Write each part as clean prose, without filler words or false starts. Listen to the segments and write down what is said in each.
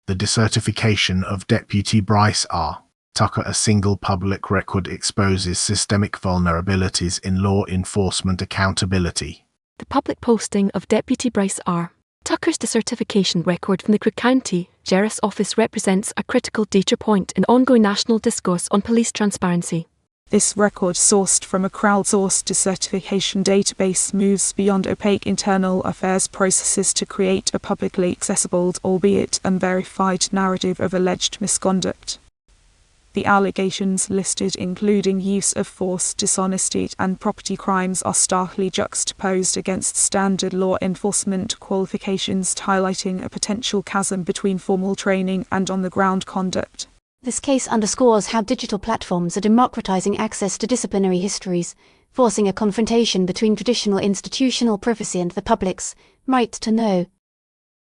The decertification of Deputy Brice R. Tucker. A single public record exposes systemic vulnerabilities in law enforcement accountability. The public posting of Deputy Brice R. Tucker's decertification record from the Cook County Sheriff's Office represents a critical data point in ongoing national discourse on police transparency. This record, sourced from a crowdsourced decertification database, moves beyond opaque internal affairs processes to create a publicly accessible, albeit unverified, narrative of alleged misconduct. The allegations listed, including use of force, dishonesty, and property crimes, are starkly juxtaposed against standard law enforcement qualifications, highlighting a potential chasm between formal training and on-the-ground conduct. This case underscores how digital platforms are democratizing access to disciplinary histories, forcing a confrontation between traditional institutional privacy and the public's right to know.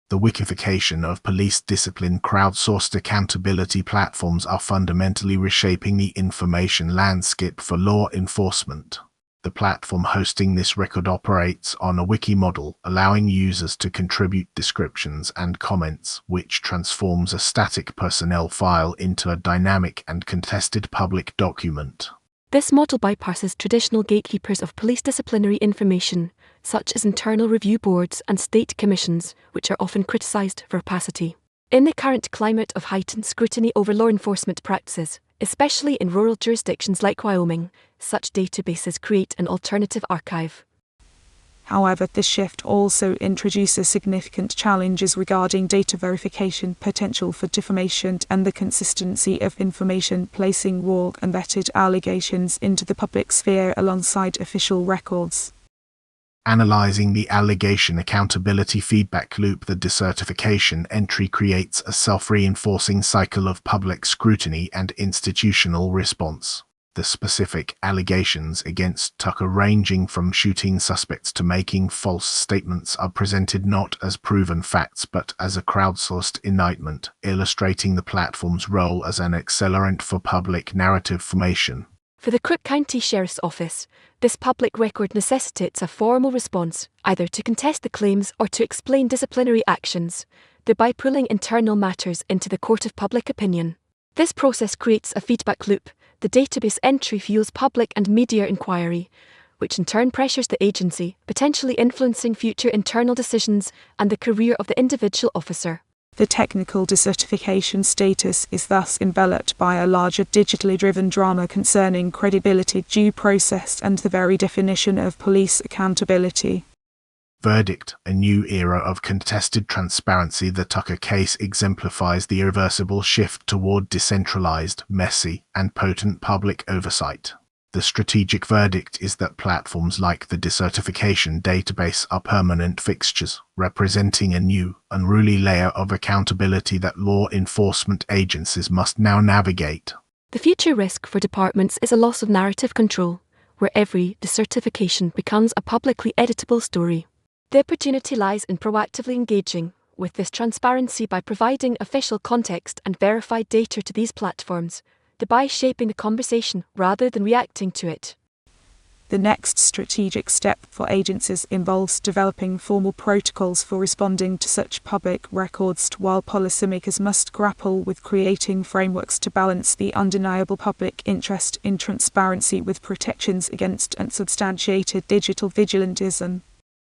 The wikification of police discipline. Crowdsourced accountability platforms are fundamentally reshaping the information landscape for law enforcement. The platform hosting this record operates on a wiki model, allowing users to contribute descriptions and comments, which transforms a static personnel file into a dynamic and contested public document. This model bypasses traditional gatekeepers of police disciplinary information, such as internal review boards and state commissions, which are often criticised for opacity. In the current climate of heightened scrutiny over law enforcement practices, especially in rural jurisdictions like Wyoming, such databases create an alternative archive. However, this shift also introduces significant challenges regarding data verification, potential for defamation, and the consistency of information, placing raw, unvetted allegations into the public sphere alongside official records. Analyzing the allegation accountability feedback loop. The decertification entry creates a self-reinforcing cycle of public scrutiny and institutional response. The specific allegations against Tucker, ranging from shooting suspects to making false statements, are presented not as proven facts but as a crowdsourced indictment, illustrating the platform's role as an accelerant for public narrative formation. For the Cook County Sheriff's Office, this public record necessitates a formal response, either to contest the claims or to explain disciplinary actions, thereby pulling internal matters into the court of public opinion. This process creates a feedback loop. The database entry fuels public and media inquiry, which in turn pressures the agency, potentially influencing future internal decisions and the career of the individual officer. The technical decertification status is thus enveloped by a larger digitally driven drama concerning credibility, due process, and the very definition of police accountability. Verdict: a new era of contested transparency. The Tucker case exemplifies the irreversible shift toward decentralized, messy, and potent public oversight. The strategic verdict is that platforms like the decertification database are permanent fixtures, representing a new, unruly layer of accountability that law enforcement agencies must now navigate. The future risk for departments is a loss of narrative control, where every decertification becomes a publicly editable story. The opportunity lies in proactively engaging with this transparency by providing official context and verified data to these platforms, thereby shaping the conversation rather than reacting to it. The next strategic step for agencies involves developing formal protocols for responding to such public records, while policymakers must grapple with creating frameworks to balance the undeniable public interest in transparency with protections against unsubstantiated digital vigilantism.